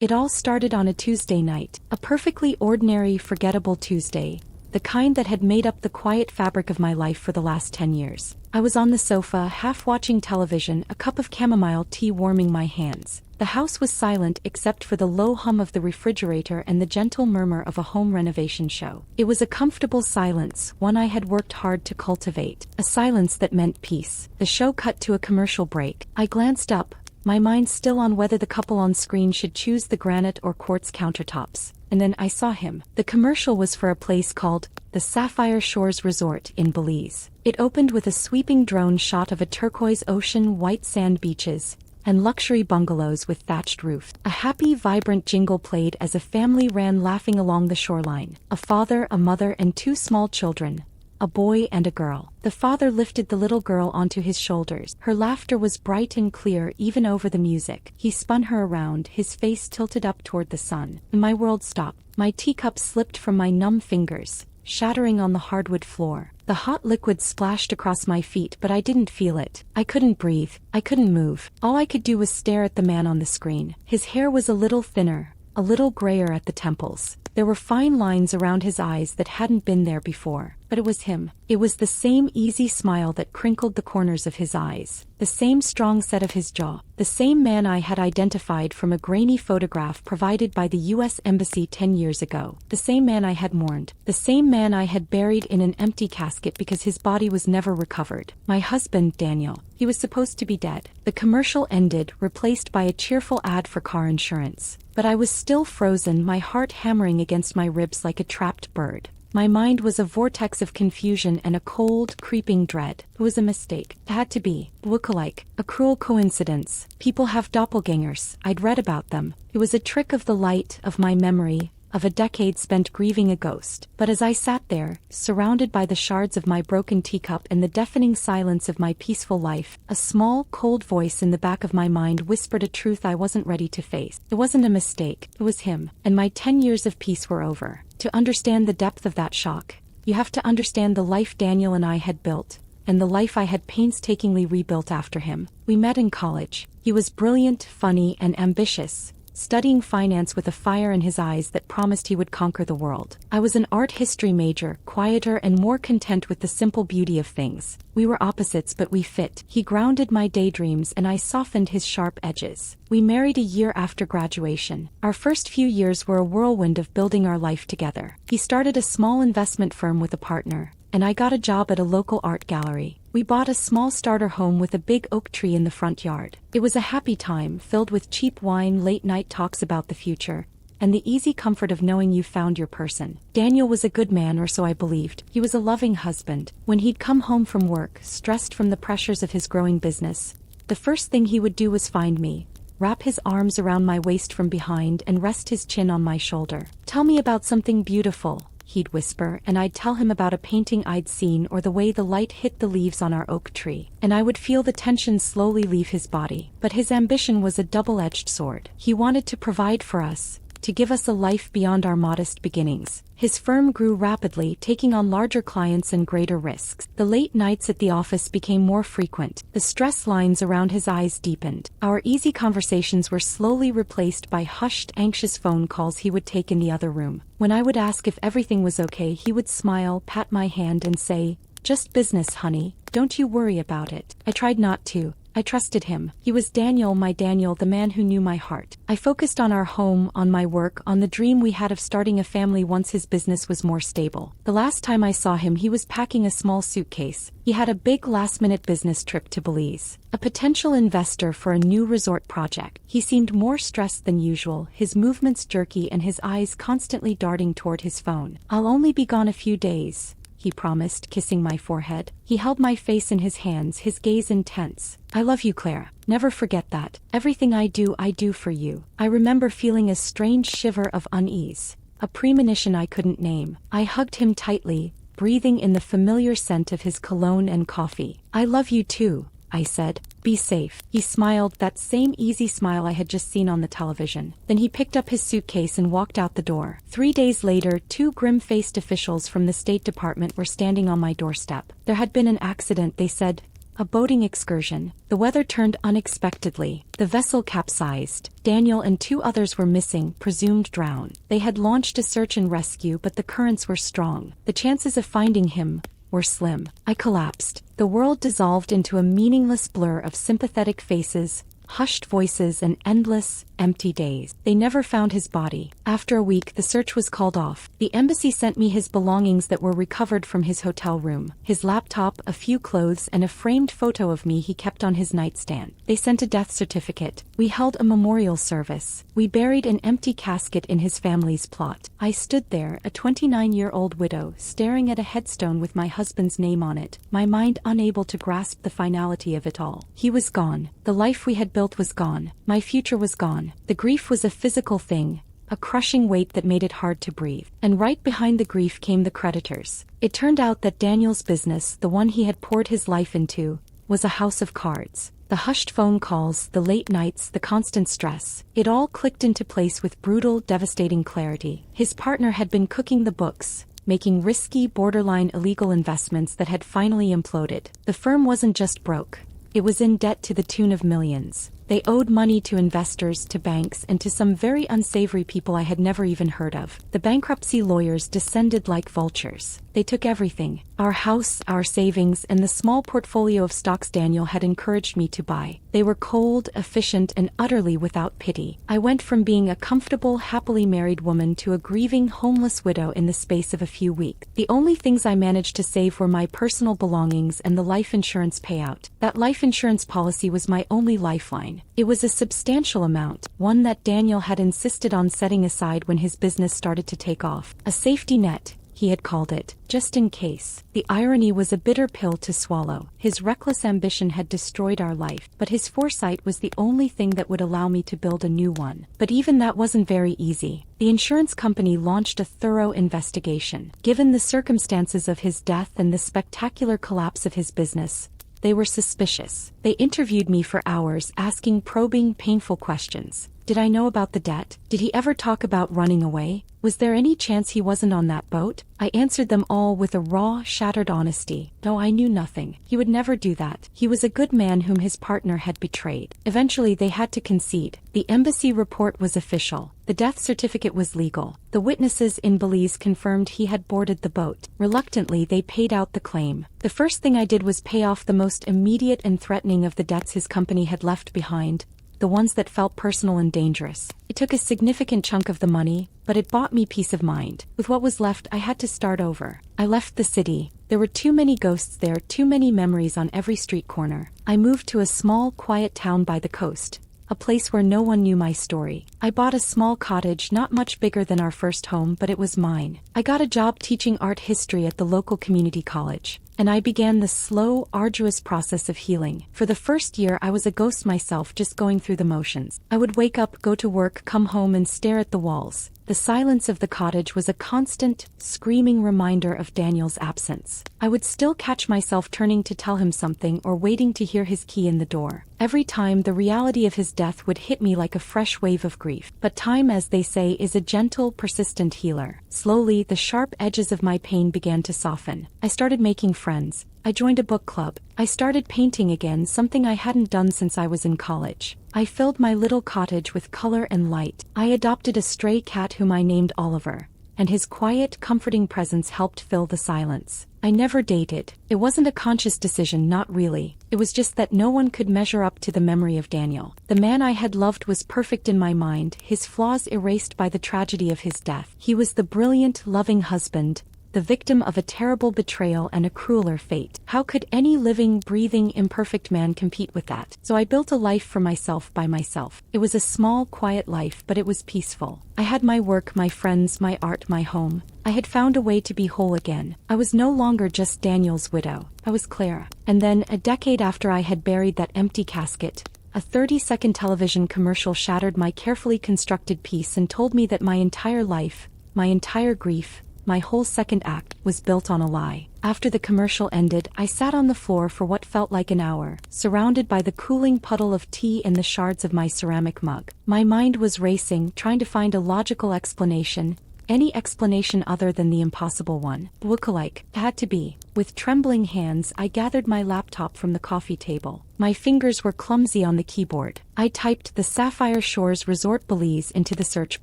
It all started on a Tuesday night, a perfectly ordinary, forgettable Tuesday, the kind that had made up the quiet fabric of my life for the last 10 years. I was on the sofa, half watching television, a cup of chamomile tea warming my hands. The house was silent except for the low hum of the refrigerator and the gentle murmur of a home renovation show. It was a comfortable silence, one I had worked hard to cultivate, a silence that meant peace. The show cut to a commercial break. I glanced up, my mind still on whether the couple on screen should choose the granite or quartz countertops. And then I saw him. The commercial was for a place called the Sapphire Shores Resort in Belize. It opened with a sweeping drone shot of a turquoise ocean, white sand beaches, and luxury bungalows with thatched roofs. A happy, vibrant jingle played as a family ran laughing along the shoreline. A father, a mother, and two small children, a boy and a girl. The father lifted the little girl onto his shoulders. Her laughter was bright and clear even over the music. He spun her around, his face tilted up toward the sun. My world stopped. My teacup slipped from my numb fingers, shattering on the hardwood floor. The hot liquid splashed across my feet, but I didn't feel it. I couldn't breathe. I couldn't move. All I could do was stare at the man on the screen. His hair was a little thinner, a little grayer at the temples. There were fine lines around his eyes that hadn't been there before. But it was him. It was the same easy smile that crinkled the corners of his eyes, the same strong set of his jaw, the same man I had identified from a grainy photograph provided by the U.S. Embassy 10 years ago, the same man I had mourned, the same man I had buried in an empty casket because his body was never recovered. My husband, Daniel. He was supposed to be dead. The commercial ended, replaced by a cheerful ad for car insurance. But I was still frozen, my heart hammering against my ribs like a trapped bird. My mind was a vortex of confusion and a cold, creeping dread. It was a mistake. It had to be. Lookalike. A cruel coincidence. People have doppelgangers. I'd read about them. It was a trick of the light, of my memory, of a decade spent grieving a ghost. But as I sat there, surrounded by the shards of my broken teacup and the deafening silence of my peaceful life, a small, cold voice in the back of my mind whispered a truth I wasn't ready to face. It wasn't a mistake. It was him. And my 10 years of peace were over. To understand the depth of that shock, you have to understand the life Daniel and I had built, and the life I had painstakingly rebuilt after him. We met in college. He was brilliant, funny, and ambitious, studying finance with a fire in his eyes that promised he would conquer the world. I was an art history major, quieter and more content with the simple beauty of things. We were opposites, but we fit. He grounded my daydreams and I softened his sharp edges. We married a year after graduation. Our first few years were a whirlwind of building our life together. He started a small investment firm with a partner, and I got a job at a local art gallery. We bought a small starter home with a big oak tree in the front yard. It was a happy time, filled with cheap wine, late-night talks about the future, and the easy comfort of knowing you found your person. Daniel was a good man, or so I believed. He was a loving husband. When he'd come home from work, stressed from the pressures of his growing business, the first thing he would do was find me, wrap his arms around my waist from behind and rest his chin on my shoulder. "Tell me about something beautiful," he'd whisper, and I'd tell him about a painting I'd seen or the way the light hit the leaves on our oak tree, and I would feel the tension slowly leave his body. But his ambition was a double-edged sword. He wanted to provide for us, to give us a life beyond our modest beginnings. His firm grew rapidly, taking on larger clients and greater risks. The late nights at the office became more frequent. The stress lines around his eyes deepened. Our easy conversations were slowly replaced by hushed, anxious phone calls he would take in the other room. When I would ask if everything was okay, he would smile, pat my hand, and say, "Just business, honey. Don't you worry about it." I tried not to. I trusted him. He was Daniel, my Daniel, the man who knew my heart. I focused on our home, on my work, on the dream we had of starting a family once his business was more stable. The last time I saw him, he was packing a small suitcase. He had a big last-minute business trip to Belize, a potential investor for a new resort project. He seemed more stressed than usual, his movements jerky and his eyes constantly darting toward his phone. "I'll only be gone a few days," he promised, kissing my forehead. He held my face in his hands, his gaze intense. "I love you, Claire. Never forget that. Everything I do for you." I remember feeling a strange shiver of unease, a premonition I couldn't name. I hugged him tightly, breathing in the familiar scent of his cologne and coffee. "I love you too," I said. "Be safe." He smiled, that same easy smile I had just seen on the television. Then he picked up his suitcase and walked out the door. 3 days later, 2 grim-faced officials from the State Department were standing on my doorstep. There had been an accident, they said. a boating excursion. The weather turned unexpectedly. The vessel capsized. Daniel and 2 others were missing, presumed drowned. They had launched a search and rescue, but the currents were strong. The chances of finding him were slim. I collapsed. The world dissolved into a meaningless blur of sympathetic faces, hushed voices, and endless, empty days. They never found his body. After a week, the search was called off. The embassy sent me his belongings that were recovered from his hotel room: his laptop, a few clothes, and a framed photo of me he kept on his nightstand. They sent a death certificate. We held a memorial service. We buried an empty casket in his family's plot. I stood there, a 29-year-old widow, staring at a headstone with my husband's name on it, my mind unable to grasp the finality of it all. He was gone. The life we had built was gone. My future was gone. The grief was a physical thing, a crushing weight that made it hard to breathe. And right behind the grief came the creditors. It turned out that Daniel's business, the one he had poured his life into, was a house of cards. The hushed phone calls, the late nights, the constant stress. It all clicked into place with brutal, devastating clarity. His partner had been cooking the books, making risky, borderline illegal investments that had finally imploded. The firm wasn't just broke. It was in debt to the tune of millions. They owed money to investors, to banks, and to some very unsavory people I had never even heard of. The bankruptcy lawyers descended like vultures. They took everything: our house, our savings, and the small portfolio of stocks Daniel had encouraged me to buy. They were cold, efficient, and utterly without pity. I went from being a comfortable, happily married woman to a grieving, homeless widow in the space of a few weeks. The only things I managed to save were my personal belongings and the life insurance payout. That life insurance policy was my only lifeline. It was a substantial amount, one that Daniel had insisted on setting aside when his business started to take off. A safety net, he had called it, just in case. The irony was a bitter pill to swallow. His reckless ambition had destroyed our life, but his foresight was the only thing that would allow me to build a new one. But even that wasn't very easy. The insurance company launched a thorough investigation. Given the circumstances of his death and the spectacular collapse of his business, they were suspicious. They interviewed me for hours, asking probing, painful questions. Did I know about the debt? Did he ever talk about running away? Was there any chance he wasn't on that boat? I answered them all with a raw, shattered honesty. No, I knew nothing. He would never do that. He was a good man whom his partner had betrayed. Eventually, they had to concede. The embassy report was official. The death certificate was legal. The witnesses in Belize confirmed he had boarded the boat. Reluctantly, they paid out the claim. The first thing I did was pay off the most immediate and threatening of the debts his company had left behind, the ones that felt personal and dangerous. It took a significant chunk of the money, but it bought me peace of mind. With what was left, I had to start over. I left the city. There were too many ghosts there, too many memories on every street corner. I moved to a small, quiet town by the coast, a place where no one knew my story. I bought a small cottage, not much bigger than our first home, but it was mine. I got a job teaching art history at the local community college, and I began the slow, arduous process of healing. For the first year, I was a ghost myself, just going through the motions. I would wake up, go to work, come home, and stare at the walls. The silence of the cottage was a constant, screaming reminder of Daniel's absence. I would still catch myself turning to tell him something or waiting to hear his key in the door. Every time, the reality of his death would hit me like a fresh wave of grief. But time, as they say, is a gentle, persistent healer. Slowly, the sharp edges of my pain began to soften. I started making friends. I joined a book club. I started painting again, something I hadn't done since I was in college. I filled my little cottage with color and light. I adopted a stray cat whom I named Oliver, and his quiet, comforting presence helped fill the silence. I never dated. It wasn't a conscious decision, not really. It was just that no one could measure up to the memory of Daniel. The man I had loved was perfect in my mind, his flaws erased by the tragedy of his death. He was the brilliant, loving husband, the victim of a terrible betrayal and a crueler fate. How could any living, breathing, imperfect man compete with that? So I built a life for myself by myself. It was a small, quiet life, but it was peaceful. I had my work, my friends, my art, my home. I had found a way to be whole again. I was no longer just Daniel's widow. I was Clara. And then, a decade after I had buried that empty casket, a 30-second television commercial shattered my carefully constructed peace and told me that my entire life, my entire grief, my whole second act, was built on a lie. After the commercial ended, I sat on the floor for what felt like an hour, surrounded by the cooling puddle of tea and the shards of my ceramic mug. My mind was racing, trying to find a logical explanation, any explanation other than the impossible one. Lookalike. Had to be. With trembling hands, I gathered my laptop from the coffee table. My fingers were clumsy on the keyboard. I typed the Sapphire Shores Resort Belize into the search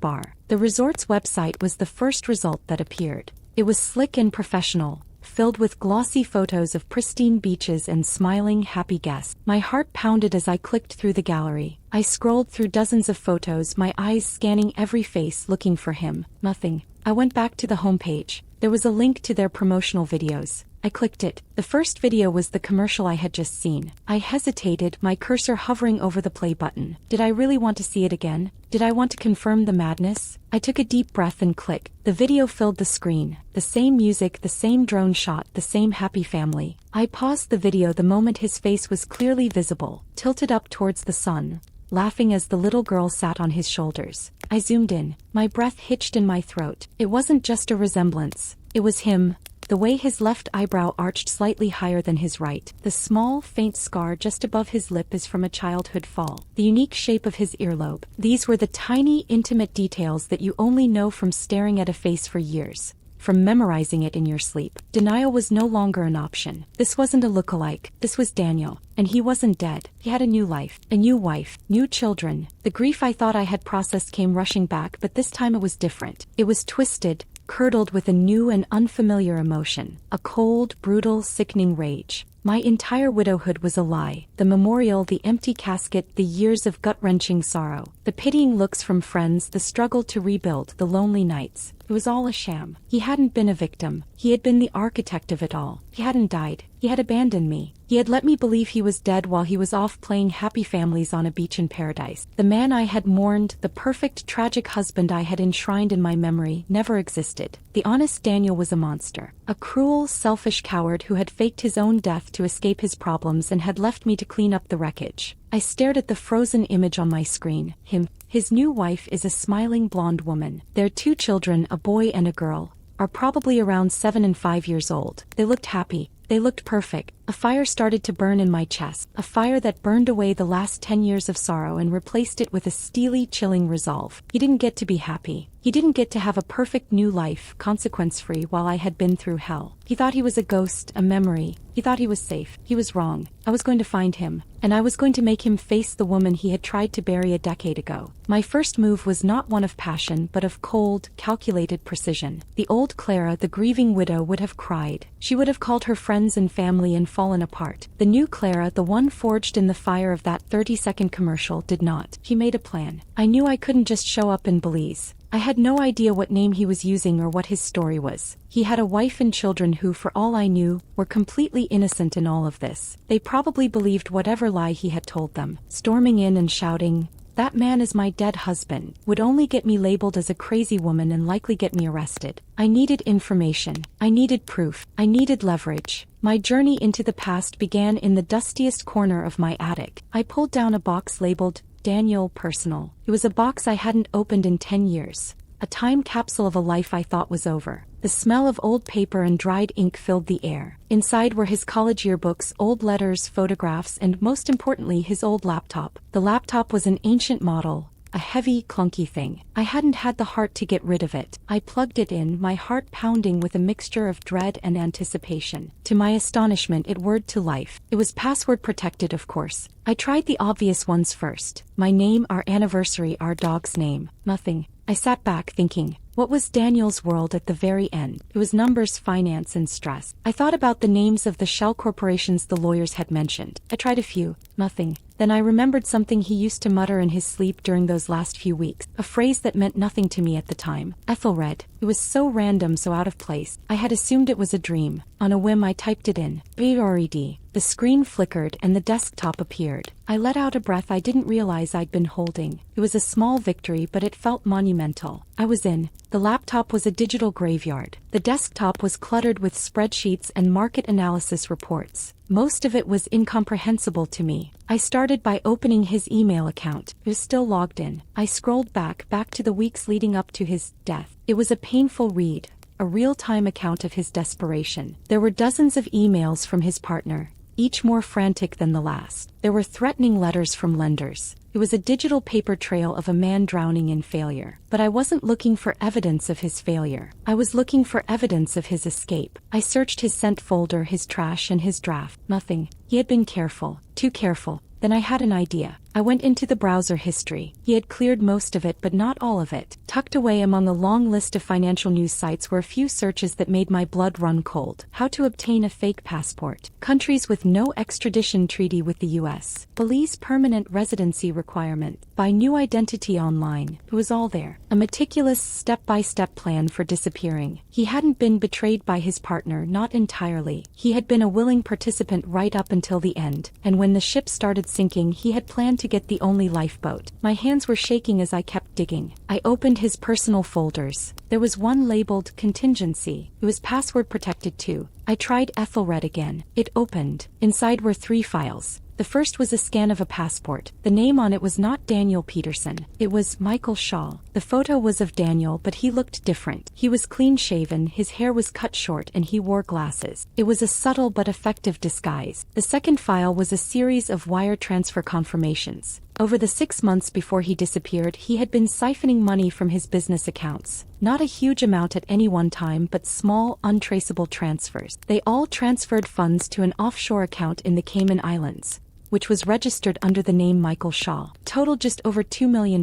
bar. The resort's website was the first result that appeared. It was slick and professional, filled with glossy photos of pristine beaches and smiling, happy guests. My heart pounded as I clicked through the gallery. I scrolled through dozens of photos, my eyes scanning every face looking for him. Nothing. I went back to the homepage. There was a link to their promotional videos. I clicked it. The first video was the commercial I had just seen. I hesitated, my cursor hovering over the play button. Did I really want to see it again? Did I want to confirm the madness? I took a deep breath and clicked. The video filled the screen. The same music, the same drone shot, the same happy family. I paused the video the moment his face was clearly visible, tilted up towards the sun, laughing as the little girl sat on his shoulders. I zoomed in. My breath hitched in my throat. It wasn't just a resemblance. It was him. The way his left eyebrow arched slightly higher than his right. The small, faint scar just above his lip is from a childhood fall. The unique shape of his earlobe. These were the tiny, intimate details that you only know from staring at a face for years, from memorizing it in your sleep. Denial was no longer an option. This wasn't a lookalike. This was Daniel. And he wasn't dead. He had a new life, a new wife, new children. The grief I thought I had processed came rushing back, but this time it was different. It was twisted, curdled with a new and unfamiliar emotion. A cold, brutal, sickening rage. My entire widowhood was a lie. The memorial, the empty casket, the years of gut-wrenching sorrow. The pitying looks from friends, the struggle to rebuild, the lonely nights. It was all a sham. He hadn't been a victim. He had been the architect of it all. He hadn't died. He had abandoned me. He had let me believe he was dead while he was off playing happy families on a beach in paradise. The man I had mourned, the perfect, tragic husband I had enshrined in my memory, never existed. The honest Daniel was a monster. A cruel, selfish coward who had faked his own death to escape his problems and had left me to clean up the wreckage. I stared at the frozen image on my screen. Him. His new wife is a smiling blonde woman. Their 2 children, a boy and a girl, are probably around 7 and 5 years old. They looked happy. They looked perfect. A fire started to burn in my chest, a fire that burned away the last 10 years of sorrow and replaced it with a steely, chilling resolve. He didn't get to be happy. He didn't get to have a perfect new life, consequence-free, while I had been through hell. He thought he was a ghost, a memory. He thought he was safe. He was wrong. I was going to find him, and I was going to make him face the woman he had tried to bury a decade ago. My first move was not one of passion, but of cold, calculated precision. The old Clara, the grieving widow, would have cried. She would have called her friends and family and fallen apart. The new Clara, the one forged in the fire of that 30-second commercial, did not. He made a plan. I knew I couldn't just show up in Belize. I had no idea what name he was using or what his story was. He had a wife and children who, for all I knew, were completely innocent in all of this. They probably believed whatever lie he had told them. Storming in and shouting, "That man is my dead husband," would only get me labeled as a crazy woman and likely get me arrested. I needed information. I needed proof. I needed leverage. My journey into the past began in the dustiest corner of my attic. I pulled down a box labeled Daniel Personal. It was a box I hadn't opened in 10 years. A time capsule of a life I thought was over. The smell of old paper and dried ink filled the air. Inside were his college yearbooks, old letters, photographs, and most importantly, his old laptop. The laptop was an ancient model, a heavy, clunky thing. I hadn't had the heart to get rid of it. I plugged it in, my heart pounding with a mixture of dread and anticipation. To my astonishment, it whirred to life. It was password protected, of course. I tried the obvious ones first. My name, our anniversary, our dog's name. Nothing. I sat back thinking, what was Daniel's world at the very end? It was numbers, finance, and stress. I thought about the names of the shell corporations the lawyers had mentioned. I tried a few. Nothing. Then I remembered something he used to mutter in his sleep during those last few weeks, a phrase that meant nothing to me at the time. Ethelred. It was so random, so out of place. I had assumed it was a dream. On a whim I typed it in. BRED. The screen flickered and the desktop appeared. I let out a breath I didn't realize I'd been holding. It was a small victory, but it felt monumental. I was in. The laptop was a digital graveyard. The desktop was cluttered with spreadsheets and market analysis reports. Most of it was incomprehensible to me. I started by opening his email account. It was still logged in. I scrolled back to the weeks leading up to his death. It was a painful read, a real-time account of his desperation. There were dozens of emails from his partner, each more frantic than the last. There were threatening letters from lenders. It It was a digital paper trail of a man drowning in failure. But I wasn't looking for evidence of his failure. I was looking for evidence of his escape. I searched his sent folder, his trash, and his draft. Nothing. He had been careful. Too careful. Then I had an idea. I went into the browser history. He had cleared most of it but not all of it. Tucked away among a long list of financial news sites were a few searches that made my blood run cold. How to obtain a fake passport. Countries with no extradition treaty with the US. Belize permanent residency requirement. Buy new identity online. It was all there. A meticulous step-by-step plan for disappearing. He hadn't been betrayed by his partner, not entirely. He had been a willing participant right up until the end. And when the ship started sinking, he had planned to get the only lifeboat. My hands were shaking as I kept digging. I opened his personal folders. There was one labeled contingency. It was password protected too. I tried Ethelred again. It opened. Inside were 3 files. The first was a scan of a passport. The name on it was not Daniel Peterson. It was Michael Shaw. The photo was of Daniel, but he looked different. He was clean-shaven, his hair was cut short, and he wore glasses. It was a subtle but effective disguise. The second file was a series of wire transfer confirmations. Over the 6 months before he disappeared, he had been siphoning money from his business accounts. Not a huge amount at any one time, but small, untraceable transfers. They all transferred funds to an offshore account in the Cayman Islands, which was registered under the name Michael Shaw. Total just over $2 million.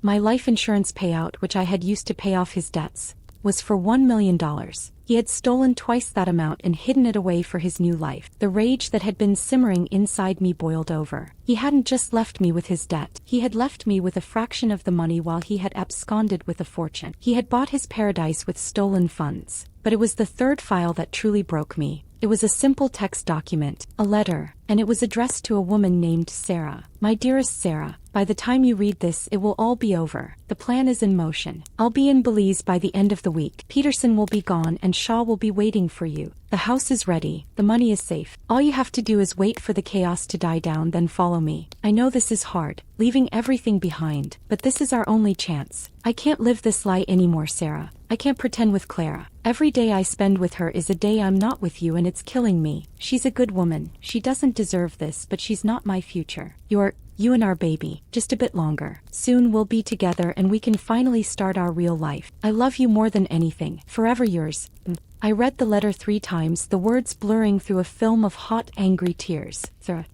My life insurance payout, which I had used to pay off his debts, was for $1 million. He had stolen twice that amount and hidden it away for his new life. The rage that had been simmering inside me boiled over. He hadn't just left me with his debt. He had left me with a fraction of the money while he had absconded with a fortune. He had bought his paradise with stolen funds. But it was the third file that truly broke me. It was a simple text document, a letter, and it was addressed to a woman named Sarah. My dearest Sarah, by the time you read this, it will all be over. The plan is in motion. I'll be in Belize by the end of the week. Peterson will be gone and Shaw will be waiting for you. The house is ready. The money is safe. All you have to do is wait for the chaos to die down, then follow me. I know this is hard, leaving everything behind, but this is our only chance. I can't live this lie anymore, Sarah. I can't pretend with Clara. Every day I spend with her is a day I'm not with you, and it's killing me. She's a good woman. She doesn't deserve this, but she's not my future. You and our baby. Just a bit longer. Soon we'll be together and we can finally start our real life. I love you more than anything. Forever yours. I read the letter 3 times, the words blurring through a film of hot, angry tears.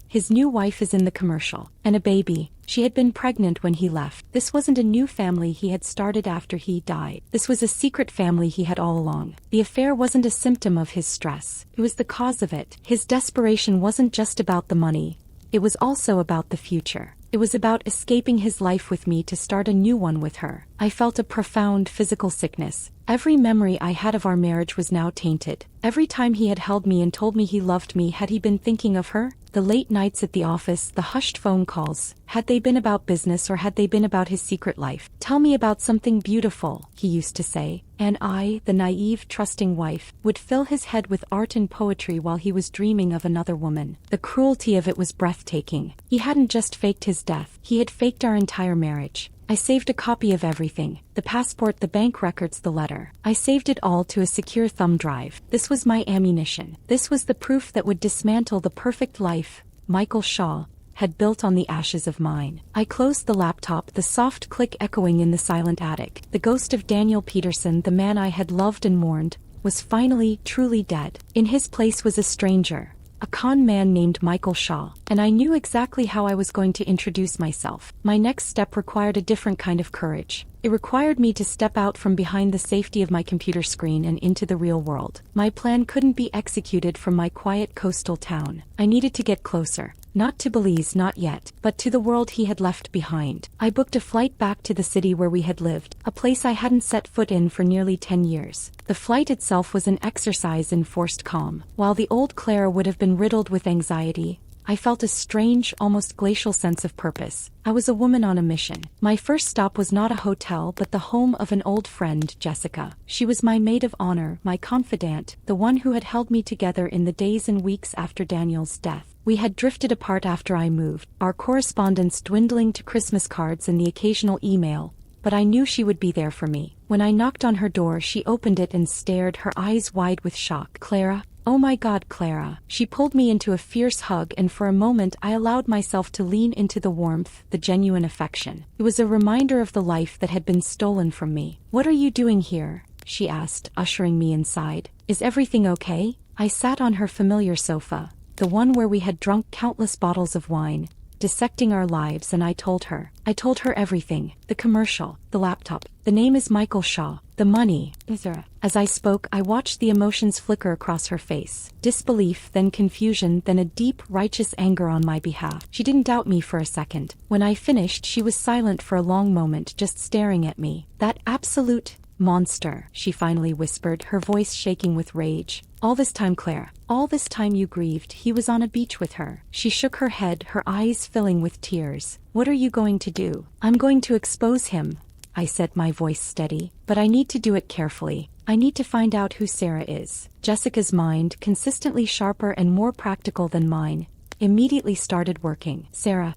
His new wife is in the commercial. And a baby. She had been pregnant when he left. This wasn't a new family he had started after he died. This was a secret family he had all along. The affair wasn't a symptom of his stress. It was the cause of it. His desperation wasn't just about the money. It was also about the future. It was about escaping his life with me to start a new one with her. I felt a profound physical sickness. Every memory I had of our marriage was now tainted. Every time he had held me and told me he loved me, had he been thinking of her? The late nights at the office, the hushed phone calls, had they been about business or had they been about his secret life? Tell me about something beautiful, he used to say. And I, the naive, trusting wife, would fill his head with art and poetry while he was dreaming of another woman. The cruelty of it was breathtaking. He hadn't just faked his death, he had faked our entire marriage. I saved a copy of everything. The passport, the bank records, the letter. I saved it all to a secure thumb drive. This was my ammunition. This was the proof that would dismantle the perfect life Michael Shaw had built on the ashes of mine. I closed the laptop, the soft click echoing in the silent attic. The ghost of Daniel Peterson, the man I had loved and mourned, was finally, truly dead. In his place was a stranger. A con man named Michael Shaw, and I knew exactly how I was going to introduce myself. My next step required a different kind of courage. It required me to step out from behind the safety of my computer screen and into the real world. My plan couldn't be executed from my quiet coastal town. I needed to get closer. Not to Belize, not yet, but to the world he had left behind. I booked a flight back to the city where we had lived, a place I hadn't set foot in for nearly 10 years. The flight itself was an exercise in forced calm. While the old Clara would have been riddled with anxiety, I felt a strange, almost glacial sense of purpose. I was a woman on a mission. My first stop was not a hotel but the home of an old friend, Jessica. She was my maid of honor, my confidant, the one who had held me together in the days and weeks after Daniel's death. We had drifted apart after I moved, our correspondence dwindling to Christmas cards and the occasional email, but I knew she would be there for me. When I knocked on her door, she opened it and stared, her eyes wide with shock. "Clara? Oh my God, Clara." She pulled me into a fierce hug, and for a moment I allowed myself to lean into the warmth, the genuine affection. It was a reminder of the life that had been stolen from me. "What are you doing here?" she asked, ushering me inside. "Is everything okay?" I sat on her familiar sofa, the one where we had drunk countless bottles of wine, dissecting our lives, and I told her. I told her everything. The commercial, the laptop, the name is Michael Shaw, the money, etc. As I spoke, I watched the emotions flicker across her face. Disbelief, then confusion, then a deep, righteous anger on my behalf. She didn't doubt me for a second. When I finished, she was silent for a long moment, just staring at me. "That absolute monster," she finally whispered, her voice shaking with rage. "All this time, Claire, all this time you grieved, he was on a beach with her." She shook her head, her eyes filling with tears. "What are you going to do?" "I'm going to expose him," I said, my voice steady. "But I need to do it carefully. I need to find out who Sarah is." Jessica's mind, consistently sharper and more practical than mine, immediately started working. Sarah.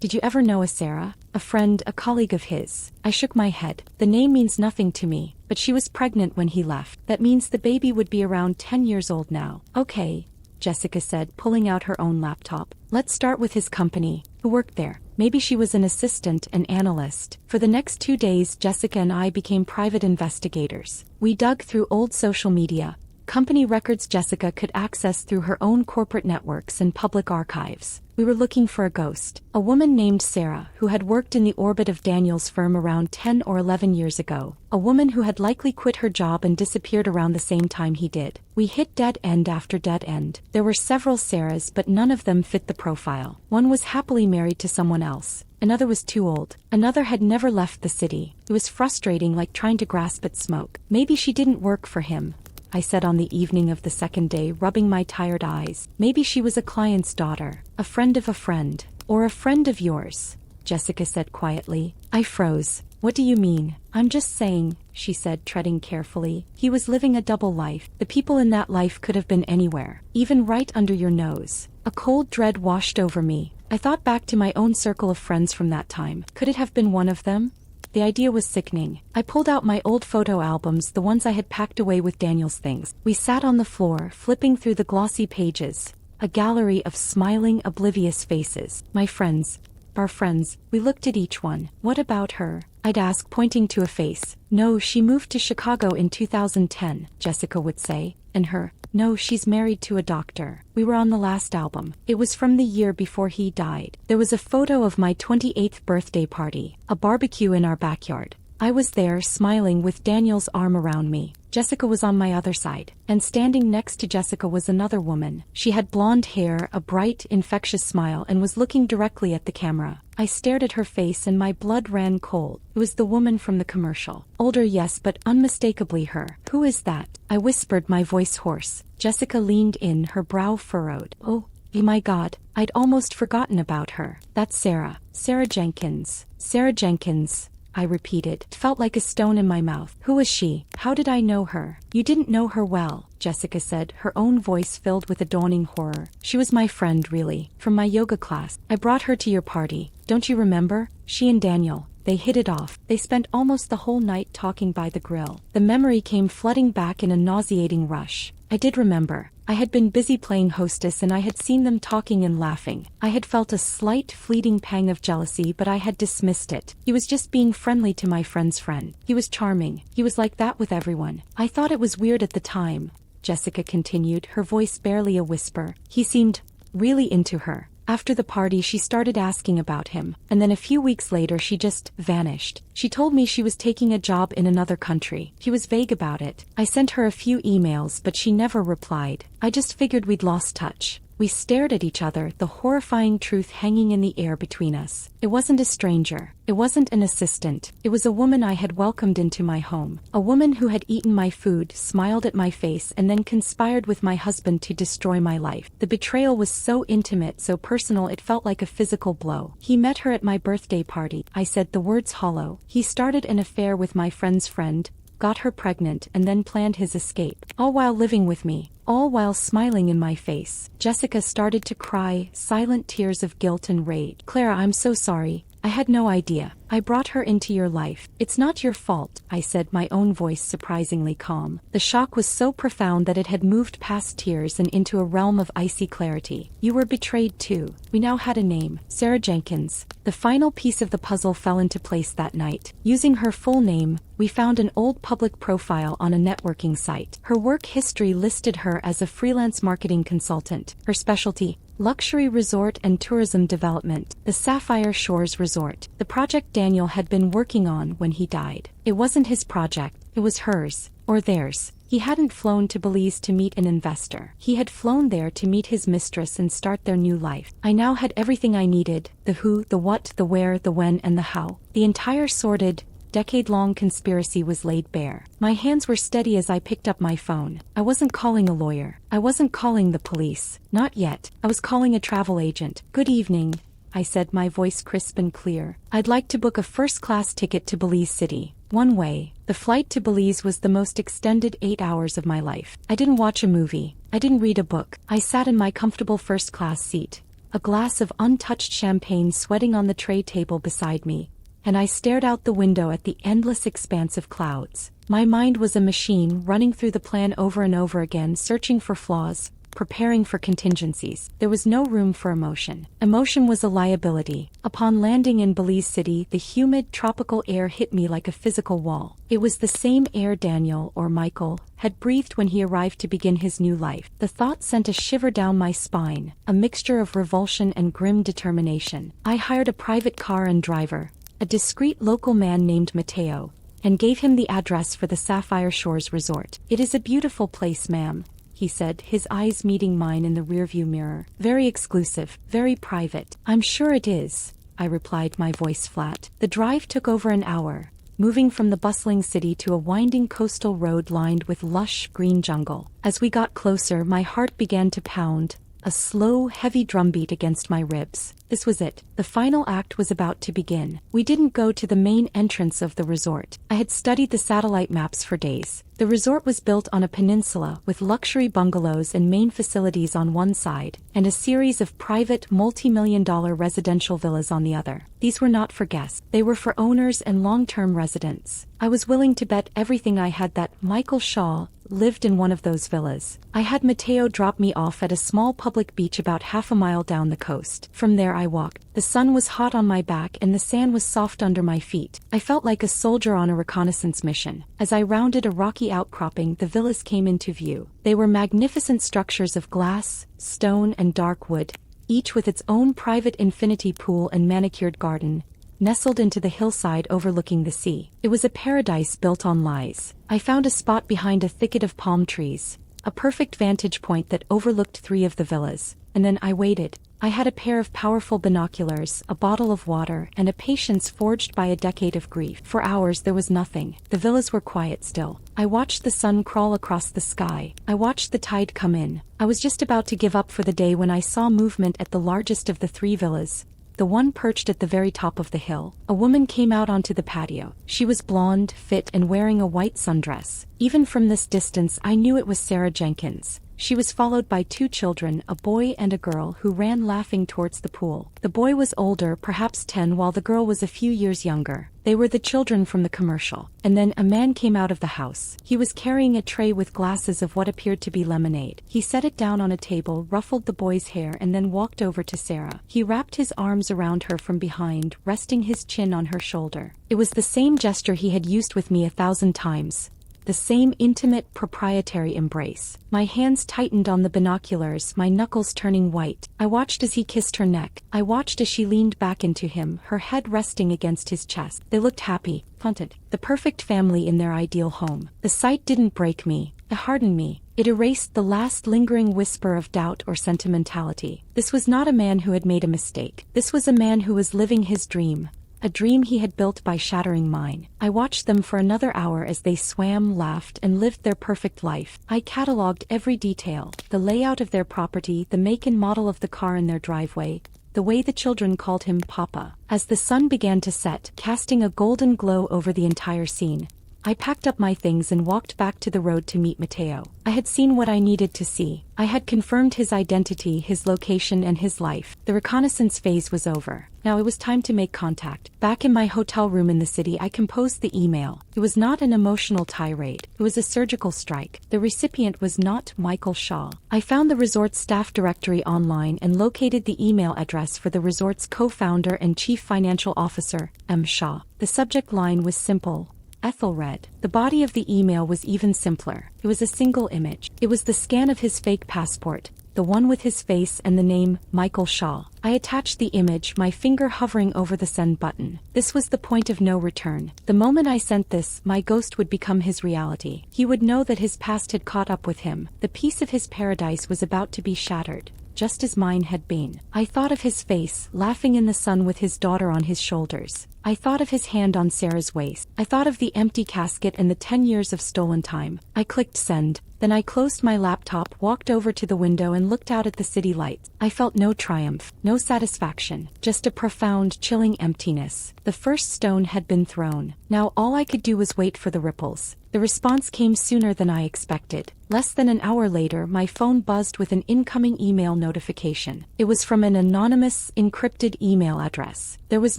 Did you ever know a Sarah? A friend, a colleague of his?" I shook my head. "The name means nothing to me, but she was pregnant when he left. That means the baby would be around 10 years old now." "Okay," Jessica said, pulling out her own laptop. "Let's start with his company. Who worked there? Maybe she was an assistant, an analyst." For the next 2 days, Jessica and I became private investigators. We dug through old social media, company records Jessica could access through her own corporate networks and public archives. We were looking for a ghost, a woman named Sarah who had worked in the orbit of Daniel's firm around 10 or 11 years ago, a woman who had likely quit her job and disappeared around the same time he did. We hit dead end after dead end. There were several Sarahs, but none of them fit the profile. One was happily married to someone else. Another was too old. Another had never left the city. It was frustrating, like trying to grasp at smoke. "Maybe she didn't work for him," I said on the evening of the second day, rubbing my tired eyes. "Maybe she was a client's daughter, a friend of a friend, or a friend of yours," Jessica said quietly. I froze. "What do you mean?" "I'm just saying," she said, treading carefully. "He was living a double life. The people in that life could have been anywhere, even right under your nose." A cold dread washed over me. I thought back to my own circle of friends from that time. Could it have been one of them? The idea was sickening. I pulled out my old photo albums, the ones I had packed away with Daniel's things. We sat on the floor, flipping through the glossy pages, a gallery of smiling, oblivious faces. My friends, our friends, we looked at each one. "What about her?" I'd ask, pointing to a face. "No, she moved to Chicago in 2010, Jessica would say. "And her? "No, she's married to a doctor." We were on the last album. It was from the year before he died. There was a photo of my 28th birthday party, a barbecue in our backyard. I was there, smiling, with Daniel's arm around me. Jessica was on my other side, and standing next to Jessica was another woman. She had blonde hair, a bright, infectious smile, and was looking directly at the camera. I stared at her face and my blood ran cold. It was the woman from the commercial. Older, yes, but unmistakably her. "Who is that?" I whispered, my voice hoarse. Jessica leaned in, her brow furrowed. Oh my God, I'd almost forgotten about her. "That's Sarah. Sarah Jenkins." "Sarah Jenkins," I repeated. It felt like a stone in my mouth. "Who was she? How did I know her?" "You didn't know her well," Jessica said, her own voice filled with a dawning horror. "She was my friend, really, from my yoga class. I brought her to your party. Don't you remember? She and Daniel, they hit it off. They spent almost the whole night talking by the grill." The memory came flooding back in a nauseating rush. I did remember. I had been busy playing hostess and I had seen them talking and laughing. I had felt a slight, fleeting pang of jealousy, but I had dismissed it. He was just being friendly to my friend's friend. He was charming. He was like that with everyone. "I thought it was weird at the time," Jessica continued, her voice barely a whisper. "He seemed really into her. After the party, she started asking about him, and then a few weeks later she just vanished. She told me she was taking a job in another country. She was vague about it. I sent her a few emails, but she never replied. I just figured we'd lost touch." We stared at each other, the horrifying truth hanging in the air between us. It wasn't a stranger. It wasn't an assistant. It was a woman I had welcomed into my home. A woman who had eaten my food, smiled at my face, and then conspired with my husband to destroy my life. The betrayal was so intimate, so personal, it felt like a physical blow. "He met her at my birthday party," I said, the words hollow. "He started an affair with my friend's friend, got her pregnant, and then planned his escape. All while living with me. All while smiling in my face." Jessica started to cry, silent tears of guilt and rage. "Clara, I'm so sorry. I had no idea. I brought her into your life. It's not your fault, I said, my own voice surprisingly calm. The shock was so profound that it had moved past tears and into a realm of icy clarity. You were betrayed too. We now had a name, Sarah Jenkins. The final piece of the puzzle fell into place that night. Using her full name, we found an old public profile on a networking site. Her work history listed her as a freelance marketing consultant. Her specialty: luxury resort and tourism development, the Sapphire Shores Resort, the project Daniel had been working on when he died. It wasn't his project, it was hers, or theirs. He hadn't flown to Belize to meet an investor. He had flown there to meet his mistress and start their new life. I now had everything I needed: the who, the what, the where, the when, and the how. The entire sordid, decade-long conspiracy was laid bare. My hands were steady as I picked up my phone. I wasn't calling a lawyer. I wasn't calling the police. Not yet. I was calling a travel agent. Good evening, I said, my voice crisp and clear. I'd like to book a first-class ticket to Belize City. One way. The flight to Belize was the most extended 8 hours of my life. I didn't watch a movie. I didn't read a book. I sat in my comfortable first-class seat, a glass of untouched champagne sweating on the tray table beside me, and I stared out the window at the endless expanse of clouds. My mind was a machine running through the plan over and over again, searching for flaws, preparing for contingencies. There was no room for emotion. Emotion was a liability. Upon landing in Belize City, the humid, tropical air hit me like a physical wall. It was the same air Daniel, or Michael, had breathed when he arrived to begin his new life. The thought sent a shiver down my spine, a mixture of revulsion and grim determination. I hired a private car and driver, a discreet local man named Mateo, and gave him the address for the Sapphire Shores Resort. It is a beautiful place, ma'am, he said, his eyes meeting mine in the rearview mirror. Very exclusive, very private. I'm sure it is, I replied, my voice flat. The drive took over an hour, moving from the bustling city to a winding coastal road lined with lush green jungle. As we got closer, my heart began to pound, a slow, heavy drumbeat against my ribs. This was it. The final act was about to begin. We didn't go to the main entrance of the resort. I had studied the satellite maps for days. The resort was built on a peninsula with luxury bungalows and main facilities on one side, and a series of private, multi-million-dollar residential villas on the other. These were not for guests. They were for owners and long-term residents. I was willing to bet everything I had that Michael Shaw lived in one of those villas. I had Mateo drop me off at a small public beach about half a mile down the coast. From there I walked. The sun was hot on my back and the sand was soft under my feet. I felt like a soldier on a reconnaissance mission. As I rounded a rocky outcropping, the villas came into view. They were magnificent structures of glass, stone, and dark wood, each with its own private infinity pool and manicured garden, nestled into the hillside overlooking the sea. It was a paradise built on lies. I found a spot behind a thicket of palm trees, a perfect vantage point that overlooked 3 of the villas, and then I waited. I had a pair of powerful binoculars, a bottle of water, and a patience forged by a decade of grief. For hours there was nothing. The villas were quiet still. I watched the sun crawl across the sky. I watched the tide come in. I was just about to give up for the day when I saw movement at the largest of the 3 villas, the one perched at the very top of the hill. A woman came out onto the patio. She was blonde, fit, and wearing a white sundress. Even from this distance I knew it was Sarah Jenkins. She was followed by 2 children, a boy and a girl, who ran laughing towards the pool. The boy was older, perhaps 10, while the girl was a few years younger. They were the children from the commercial. And then a man came out of the house. He was carrying a tray with glasses of what appeared to be lemonade. He set it down on a table, ruffled the boy's hair, and then walked over to Sarah. He wrapped his arms around her from behind, resting his chin on her shoulder. It was the same gesture he had used with me 1,000 times. The same intimate, proprietary embrace. My hands tightened on the binoculars, my knuckles turning white. I watched as he kissed her neck. I watched as she leaned back into him, her head resting against his chest. They looked happy, content, the perfect family in their ideal home. The sight didn't break me. It hardened me. It erased the last lingering whisper of doubt or sentimentality. This was not a man who had made a mistake. This was a man who was living his dream. A dream he had built by shattering mine. I watched them for another hour as they swam, laughed, and lived their perfect life. I catalogued every detail: the layout of their property, the make and model of the car in their driveway, the way the children called him Papa. As the sun began to set, casting a golden glow over the entire scene, I packed up my things and walked back to the road to meet Mateo. I had seen what I needed to see. I had confirmed his identity, his location, and his life. The reconnaissance phase was over. Now it was time to make contact. Back in my hotel room in the city, I composed the email. It was not an emotional tirade. It was a surgical strike. The recipient was not Michael Shaw. I found the resort's staff directory online and located the email address for the resort's co-founder and chief financial officer, M. Shaw. The subject line was simple: Ethelred. The body of the email was even simpler. It was a single image. It was the scan of his fake passport, the one with his face and the name, Michael Shaw. I attached the image, my finger hovering over the send button. This was the point of no return. The moment I sent this, my ghost would become his reality. He would know that his past had caught up with him. The piece of his paradise was about to be shattered, just as mine had been. I thought of his face, laughing in the sun with his daughter on his shoulders. I thought of his hand on Sarah's waist. I thought of the empty casket and the 10 years of stolen time. I clicked send. Then I closed my laptop, walked over to the window and looked out at the city lights. I felt no triumph, no satisfaction, just a profound, chilling emptiness. The first stone had been thrown. Now all I could do was wait for the ripples. The response came sooner than I expected. Less than an hour later, my phone buzzed with an incoming email notification. It was from an anonymous, encrypted email address. There was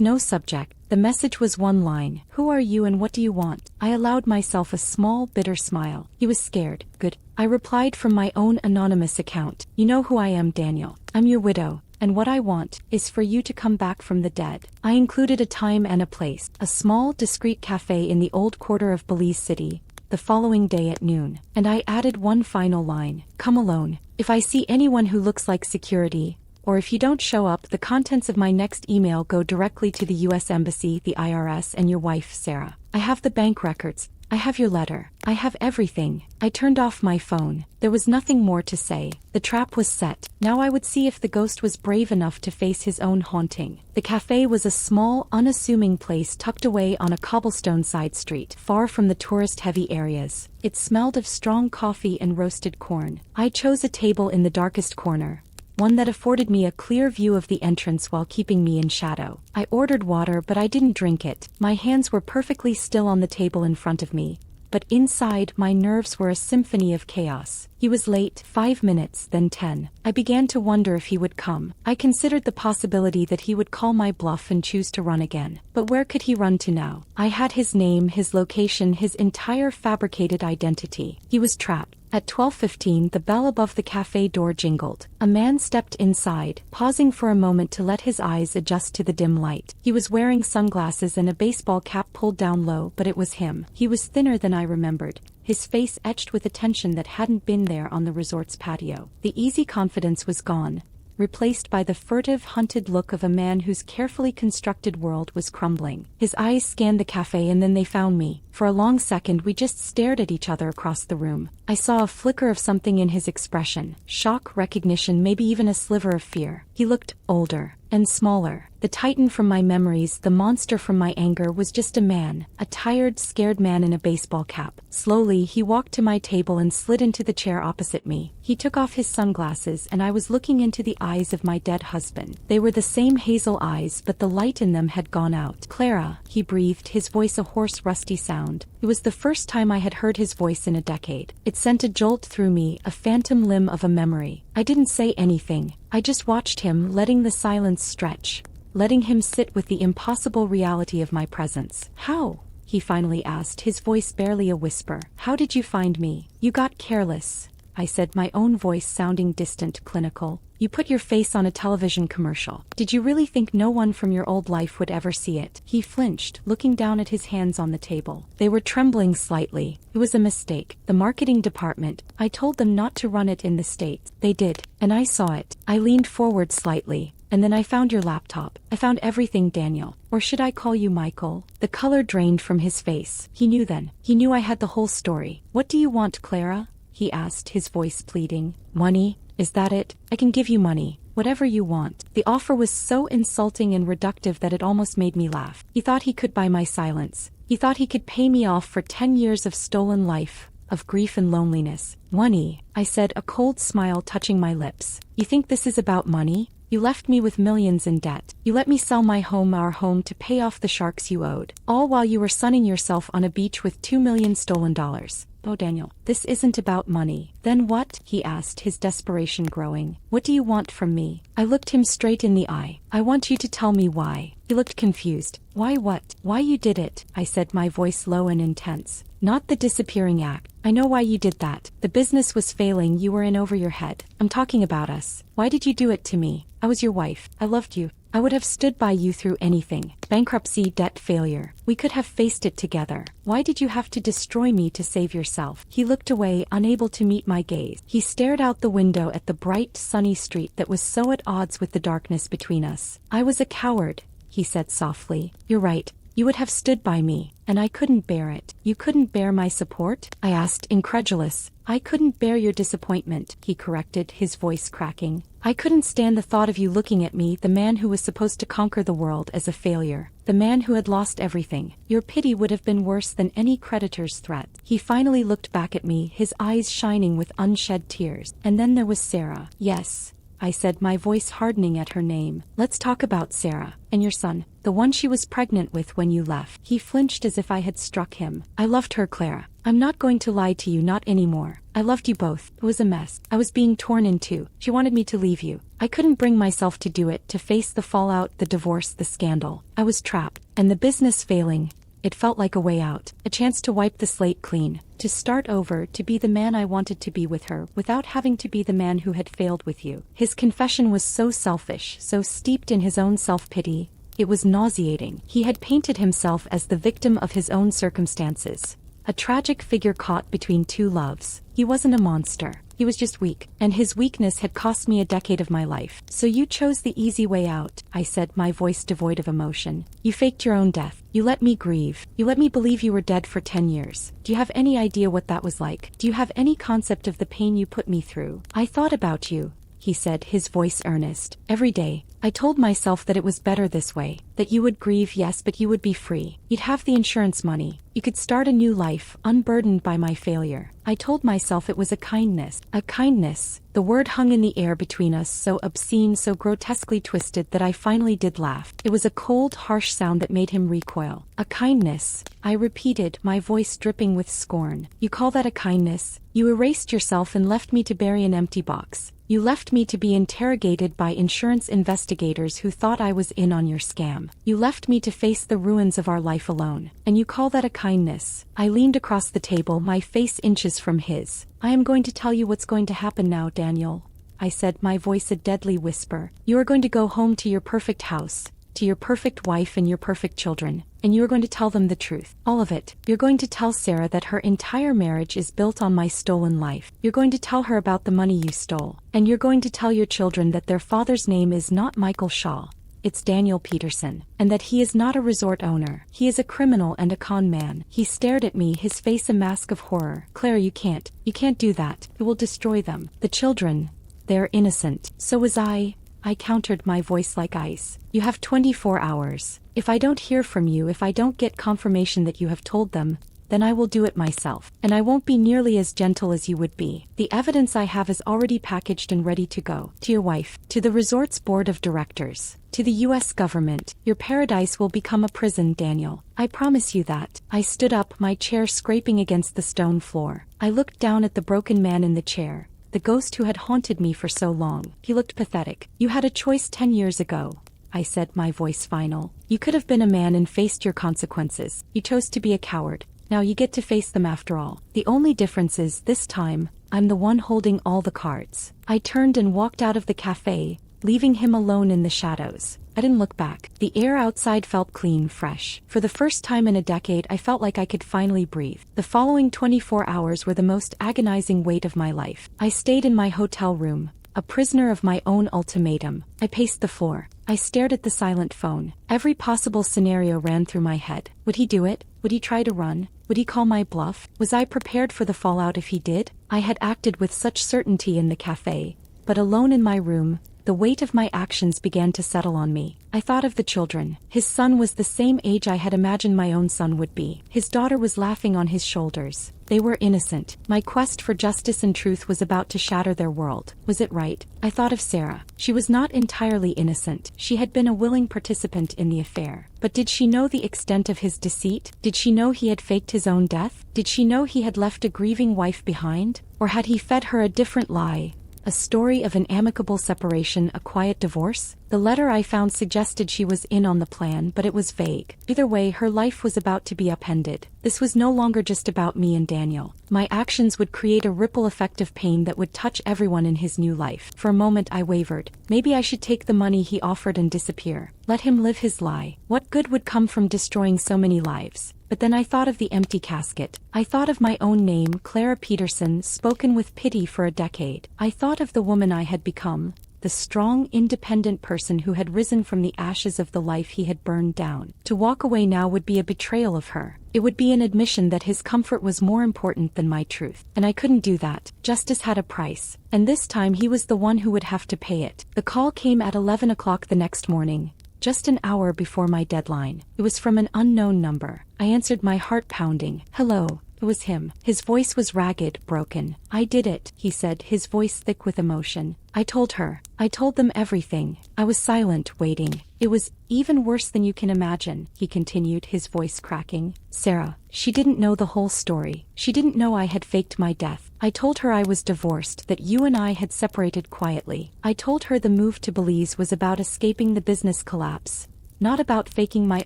no subject. The message was one line: "Who are you and what do you want?" I allowed myself a small, bitter smile. He was scared. Good. I replied from my own anonymous account. "You know who I am, Daniel. I'm your widow. And what I want is for you to come back from the dead." I included a time and a place, a small, discreet cafe in the old quarter of Belize City, the following day at noon. And I added one final line: "Come alone. If I see anyone who looks like security, or if you don't show up, the contents of my next email go directly to the U.S. Embassy, the IRS, and your wife, Sarah. I have the bank records. I have your letter. I have everything." I turned off my phone. There was nothing more to say. The trap was set. Now I would see if the ghost was brave enough to face his own haunting. The cafe was a small, unassuming place tucked away on a cobblestone side street, far from the tourist-heavy areas. It smelled of strong coffee and roasted corn. I chose a table in the darkest corner, one that afforded me a clear view of the entrance while keeping me in shadow. I ordered water, but I didn't drink it. My hands were perfectly still on the table in front of me, but inside, my nerves were a symphony of chaos. He was late, 5 minutes, then 10. I began to wonder if he would come. I considered the possibility that he would call my bluff and choose to run again. But where could he run to now? I had his name, his location, his entire fabricated identity. He was trapped. At 12:15, the bell above the cafe door jingled. A man stepped inside, pausing for a moment to let his eyes adjust to the dim light. He was wearing sunglasses and a baseball cap pulled down low, but it was him. He was thinner than I remembered, his face etched with a tension that hadn't been there on the resort's patio. The easy confidence was gone, replaced by the furtive, hunted look of a man whose carefully constructed world was crumbling. His eyes scanned the cafe and then they found me. For a long second we just stared at each other across the room. I saw a flicker of something in his expression: shock, recognition, maybe even a sliver of fear. He looked older and smaller. The titan from my memories, the monster from my anger, was just a man, a tired, scared man in a baseball cap. Slowly, he walked to my table and slid into the chair opposite me. He took off his sunglasses and I was looking into the eyes of my dead husband. They were the same hazel eyes, but the light in them had gone out. "Clara," he breathed, his voice a hoarse, rusty sound. It was the first time I had heard his voice in a decade. It sent a jolt through me, a phantom limb of a memory. I didn't say anything. I just watched him, letting the silence stretch, letting him sit with the impossible reality of my presence. "How?" he finally asked, his voice barely a whisper. "How did you find me?" "You got careless," I said, my own voice sounding distant, clinical. "You put your face on a television commercial. Did you really think no one from your old life would ever see it?" He flinched, looking down at his hands on the table. They were trembling slightly. "It was a mistake. The marketing department, I told them not to run it in the States. They did, and I saw it." I leaned forward slightly. "And then I found your laptop. I found everything, Daniel. Or should I call you Michael?" The color drained from his face. He knew then. He knew I had the whole story. "What do you want, Clara?" he asked, his voice pleading. "Money? Is that it? I can give you money. Whatever you want." The offer was so insulting and reductive that it almost made me laugh. He thought he could buy my silence. He thought he could pay me off for 10 years of stolen life, of grief and loneliness. "Money," I said, a cold smile touching my lips. "You think this is about money?" You left me with millions in debt. You let me sell my home, our home, to pay off the sharks you owed. All while you were sunning yourself on a beach with 2 million stolen dollars. Oh, Daniel, this isn't about money. Then what? He asked, his desperation growing. What do you want from me? I looked him straight in the eye. I want you to tell me why. He looked confused. Why what? Why you did it, I said, my voice low and intense. Not the disappearing act. I know why you did that. The business was failing, you were in over your head. I'm talking about us. Why did you do it to me? I was your wife. I loved you. I would have stood by you through anything. Bankruptcy, debt, failure. We could have faced it together. Why did you have to destroy me to save yourself? He looked away, unable to meet my gaze. He stared out the window at the bright, sunny street that was so at odds with the darkness between us. I was a coward, he said softly. You're right. You would have stood by me, and I couldn't bear it. You couldn't bear my support? I asked, incredulous. I couldn't bear your disappointment, he corrected, his voice cracking. I couldn't stand the thought of you looking at me, the man who was supposed to conquer the world, as a failure. The man who had lost everything. Your pity would have been worse than any creditor's threat. He finally looked back at me, his eyes shining with unshed tears. And then there was Sarah. Yes, I said, my voice hardening at her name. Let's talk about Sarah. And your son. The one she was pregnant with when you left. He flinched as if I had struck him. I loved her, Clara. I'm not going to lie to you, not anymore. I loved you both. It was a mess. I was being torn in two. She wanted me to leave you. I couldn't bring myself to do it, to face the fallout, the divorce, the scandal. I was trapped. And the business failing. It felt like a way out, a chance to wipe the slate clean, to start over, to be the man I wanted to be with her, without having to be the man who had failed with you. His confession was so selfish, so steeped in his own self-pity. It was nauseating. He had painted himself as the victim of his own circumstances. A tragic figure caught between two loves. He wasn't a monster. He was just weak, and his weakness had cost me a decade of my life. So you chose the easy way out, I said, my voice devoid of emotion. You faked your own death. You let me grieve. You let me believe you were dead for 10 years. Do you have any idea what that was like? Do you have any concept of the pain you put me through? I thought about you, he said, his voice earnest. Every day. I told myself that it was better this way. That you would grieve, yes, but you would be free. You'd have the insurance money. You could start a new life, unburdened by my failure. I told myself it was a kindness. A kindness. The word hung in the air between us, so obscene, so grotesquely twisted that I finally did laugh. It was a cold, harsh sound that made him recoil. A kindness, I repeated, my voice dripping with scorn. You call that a kindness? You erased yourself and left me to bury an empty box. You left me to be interrogated by insurance investigators who thought I was in on your scam. You left me to face the ruins of our life alone. And you call that a kindness? I leaned across the table, my face inches from his. I am going to tell you what's going to happen now, Daniel, I said, my voice a deadly whisper. You are going to go home to your perfect house, to your perfect wife and your perfect children, and you are going to tell them the truth. All of it. You're going to tell Sarah that her entire marriage is built on my stolen life. You're going to tell her about the money you stole. And you're going to tell your children that their father's name is not Michael Shaw. It's Daniel Peterson. And that he is not a resort owner. He is a criminal and a con man. He stared at me, his face a mask of horror. Claire, you can't. You can't do that. It will destroy them. The children. They're innocent. So was I countered, my voice like ice. You have 24 hours. If I don't hear from you, if I don't get confirmation that you have told them, then I will do it myself. And I won't be nearly as gentle as you would be. The evidence I have is already packaged and ready to go. To your wife. To the resort's board of directors. To the U.S. government. Your paradise will become a prison, Daniel. I promise you that. I stood up, my chair scraping against the stone floor. I looked down at the broken man in the chair. The ghost who had haunted me for so long. He looked pathetic. You had a choice 10 years ago, I said, my voice final. You could have been a man and faced your consequences. You chose to be a coward. Now you get to face them after all. The only difference is, this time, I'm the one holding all the cards. I turned and walked out of the cafe, leaving him alone in the shadows. I didn't look back. The air outside felt clean, fresh. For the first time in a decade, I felt like I could finally breathe. The following 24 hours were the most agonizing weight of my life. I stayed in my hotel room, a prisoner of my own ultimatum. I paced the floor. I stared at the silent phone. Every possible scenario ran through my head. Would he do it? Would he try to run? Would he call my bluff? Was I prepared for the fallout if he did? I had acted with such certainty in the cafe. But alone in my room, the weight of my actions began to settle on me. I thought of the children. His son was the same age I had imagined my own son would be. His daughter was laughing on his shoulders. They were innocent. My quest for justice and truth was about to shatter their world. Was it right? I thought of Sarah. She was not entirely innocent. She had been a willing participant in the affair. But did she know the extent of his deceit? Did she know he had faked his own death? Did she know he had left a grieving wife behind? Or had he fed her a different lie? A story of an amicable separation, a quiet divorce? The letter I found suggested she was in on the plan, but it was vague. Either way, her life was about to be upended. This was no longer just about me and Daniel. My actions would create a ripple effect of pain that would touch everyone in his new life. For a moment I wavered. Maybe I should take the money he offered and disappear. Let him live his lie. What good would come from destroying so many lives? But then I thought of the empty casket. I thought of my own name, Clara Peterson, spoken with pity for a decade. I thought of the woman I had become, the strong, independent person who had risen from the ashes of the life he had burned down. To walk away now would be a betrayal of her. It would be an admission that his comfort was more important than my truth. And I couldn't do that. Justice had a price. And this time he was the one who would have to pay it. The call came at 11 o'clock the next morning, just an hour before my deadline. It was from an unknown number. I answered, my heart pounding. Hello. It was him. His voice was ragged, broken. I did it, he said, his voice thick with emotion. I told her. I told them everything. I was silent, waiting. It was even worse than you can imagine, he continued, his voice cracking. Sarah. She didn't know the whole story. She didn't know I had faked my death. I told her I was divorced, that you and I had separated quietly. I told her the move to Belize was about escaping the business collapse, not about faking my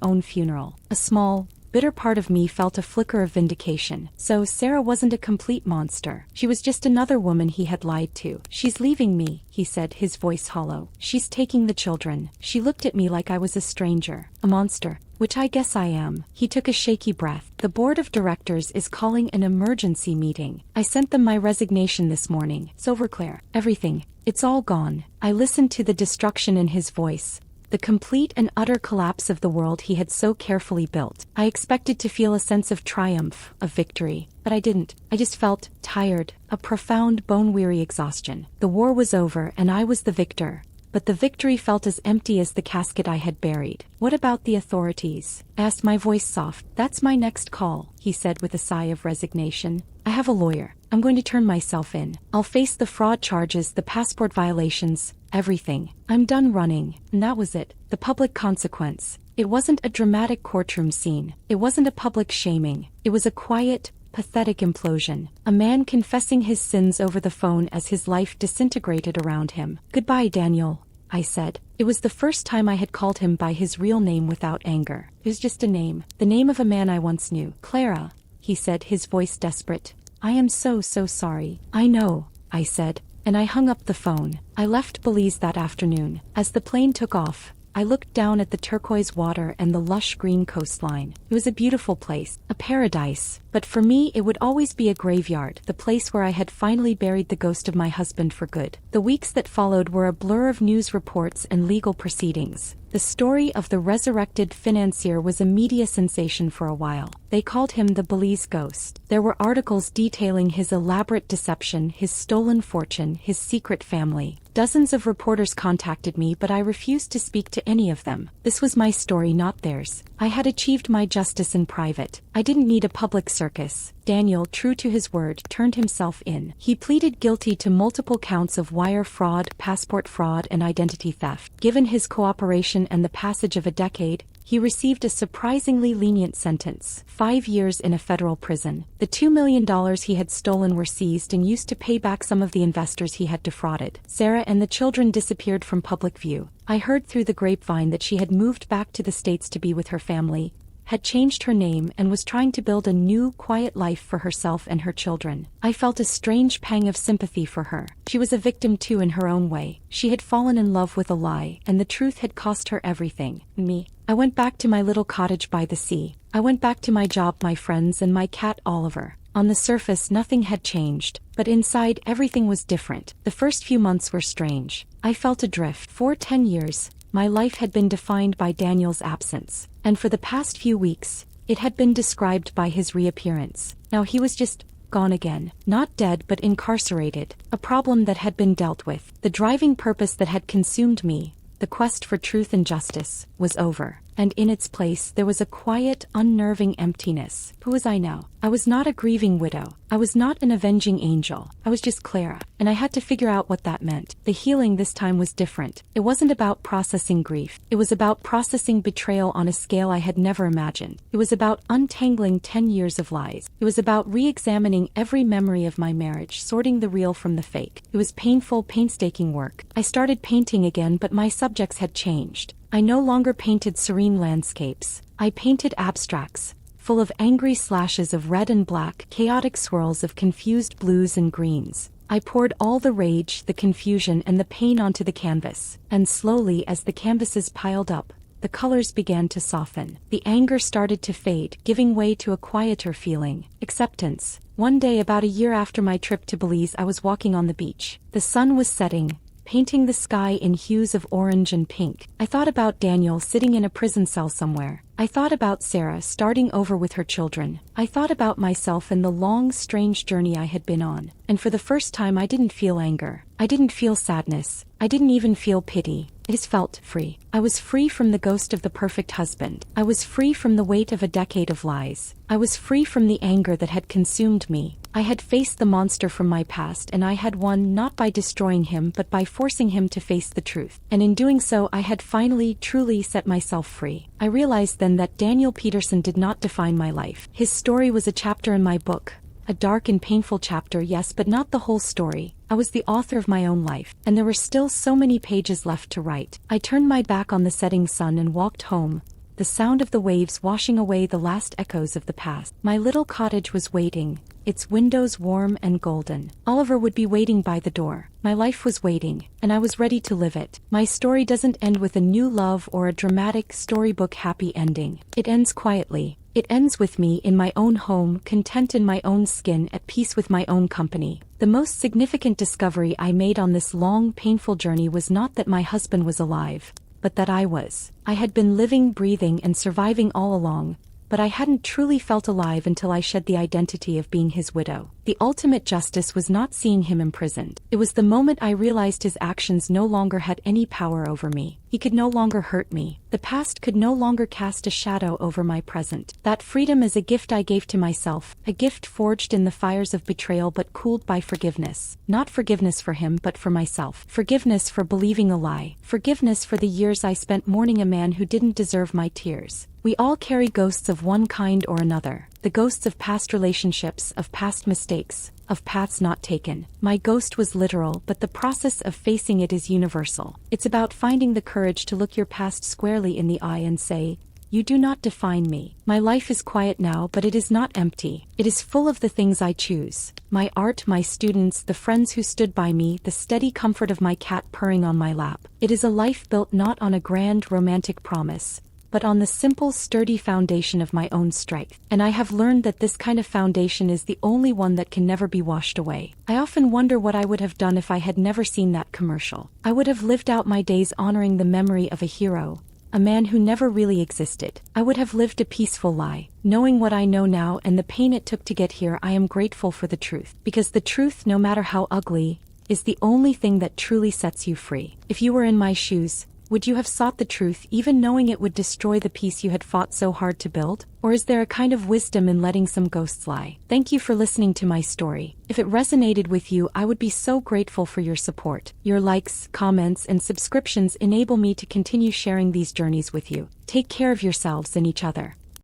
own funeral. A small, bitter part of me felt a flicker of vindication. So Sarah wasn't a complete monster. She was just another woman he had lied to. She's leaving me, he said, his voice hollow. She's taking the children. She looked at me like I was a stranger, a monster. Which I guess I am. He took a shaky breath. The board of directors is calling an emergency meeting. I sent them my resignation this morning. It's over, Claire. Everything. It's all gone. I listened to the destruction in his voice. The complete and utter collapse of the world he had so carefully built. I expected to feel a sense of triumph, of victory, but I didn't. I just felt tired, a profound bone-weary exhaustion. The war was over and I was the victor. But the victory felt as empty as the casket I had buried. What about the authorities? I asked, my voice soft. That's my next call, he said with a sigh of resignation. I have a lawyer. I'm going to turn myself in. I'll face the fraud charges, the passport violations, everything. I'm done running. And that was it. The public consequence. It wasn't a dramatic courtroom scene. It wasn't a public shaming. It was a quiet, pathetic implosion. A man confessing his sins over the phone as his life disintegrated around him. Goodbye, Daniel, I said. It was the first time I had called him by his real name without anger. It was just a name. The name of a man I once knew. Clara, he said, his voice desperate. I am so sorry. I know, I said, and I hung up the phone. I left Belize that afternoon. As the plane took off, I looked down at the turquoise water and the lush green coastline. It was a beautiful place, a paradise. But for me it would always be a graveyard, the place where I had finally buried the ghost of my husband for good. The weeks that followed were a blur of news reports and legal proceedings. The story of the resurrected financier was a media sensation for a while. They called him the Belize Ghost. There were articles detailing his elaborate deception, his stolen fortune, his secret family. Dozens of reporters contacted me, but I refused to speak to any of them. This was my story, not theirs. I had achieved my justice in private. I didn't need a public circus. Daniel, true to his word, turned himself in. He pleaded guilty to multiple counts of wire fraud, passport fraud, and identity theft. Given his cooperation and the passage of a decade, he received a surprisingly lenient sentence, 5 years in a federal prison. The $2 million he had stolen were seized and used to pay back some of the investors he had defrauded. Sarah and the children disappeared from public view. I heard through the grapevine that she had moved back to the States to be with her family, had changed her name, and was trying to build a new, quiet life for herself and her children. I felt a strange pang of sympathy for her. She was a victim too in her own way. She had fallen in love with a lie, and the truth had cost her everything. Me. I went back to my little cottage by the sea. I went back to my job, my friends, and my cat Oliver. On the surface nothing had changed, but inside everything was different. The first few months were strange. I felt adrift. For 10 years, my life had been defined by Daniel's absence, and for the past few weeks, it had been described by his reappearance. Now he was just gone again. Not dead but incarcerated. A problem that had been dealt with. The driving purpose that had consumed me, the quest for truth and justice, was over. And in its place there was a quiet, unnerving emptiness. Who was I now? I was not a grieving widow. I was not an avenging angel. I was just Clara, and I had to figure out what that meant. The healing this time was different. It wasn't about processing grief. It was about processing betrayal on a scale I had never imagined. It was about untangling 10 years of lies. It was about re-examining every memory of my marriage, sorting the real from the fake. It was painful, painstaking work. I started painting again, but my subjects had changed. I no longer painted serene landscapes. I painted abstracts, full of angry slashes of red and black, chaotic swirls of confused blues and greens. I poured all the rage, the confusion, and the pain onto the canvas, and slowly, as the canvases piled up, the colors began to soften. The anger started to fade, giving way to a quieter feeling, acceptance. One day, about a year after my trip to Belize, I was walking on the beach. The sun was setting, painting the sky in hues of orange and pink. I thought about Daniel sitting in a prison cell somewhere. I thought about Sarah starting over with her children. I thought about myself and the long, strange journey I had been on. And for the first time I didn't feel anger. I didn't feel sadness. I didn't even feel pity. I just felt free. I was free from the ghost of the perfect husband. I was free from the weight of a decade of lies. I was free from the anger that had consumed me. I had faced the monster from my past, and I had won not by destroying him but by forcing him to face the truth. And in doing so I had finally, truly set myself free. I realized then that Daniel Peterson did not define my life. His story was a chapter in my book. A dark and painful chapter, yes, but not the whole story. I was the author of my own life, and there were still so many pages left to write. I turned my back on the setting sun and walked home, the sound of the waves washing away the last echoes of the past. My little cottage was waiting, its windows warm and golden. Oliver would be waiting by the door. My life was waiting, and I was ready to live it. My story doesn't end with a new love or a dramatic storybook happy ending. It ends quietly. It ends with me in my own home, content in my own skin, at peace with my own company. The most significant discovery I made on this long, painful journey was not that my husband was alive, but that I was. I had been living, breathing, and surviving all along, but I hadn't truly felt alive until I shed the identity of being his widow. The ultimate justice was not seeing him imprisoned. It was the moment I realized his actions no longer had any power over me. He could no longer hurt me. The past could no longer cast a shadow over my present. That freedom is a gift I gave to myself, a gift forged in the fires of betrayal but cooled by forgiveness. Not forgiveness for him but for myself. Forgiveness for believing a lie. Forgiveness for the years I spent mourning a man who didn't deserve my tears. We all carry ghosts of one kind or another. The ghosts of past relationships, of past mistakes, of paths not taken. My ghost was literal, but the process of facing it is universal. It's about finding the courage to look your past squarely in the eye and say, "You do not define me." My life is quiet now, but it is not empty. It is full of the things I choose. My art, my students, the friends who stood by me, the steady comfort of my cat purring on my lap. It is a life built not on a grand romantic promise, but on the simple, sturdy foundation of my own strength. And I have learned that this kind of foundation is the only one that can never be washed away. I often wonder what I would have done if I had never seen that commercial. I would have lived out my days honoring the memory of a hero, a man who never really existed. I would have lived a peaceful lie. Knowing what I know now and the pain it took to get here, I am grateful for the truth. Because the truth, no matter how ugly, is the only thing that truly sets you free. If you were in my shoes, would you have sought the truth even knowing it would destroy the peace you had fought so hard to build? Or is there a kind of wisdom in letting some ghosts lie? Thank you for listening to my story. If it resonated with you, I would be so grateful for your support. Your likes, comments, and subscriptions enable me to continue sharing these journeys with you. Take care of yourselves and each other.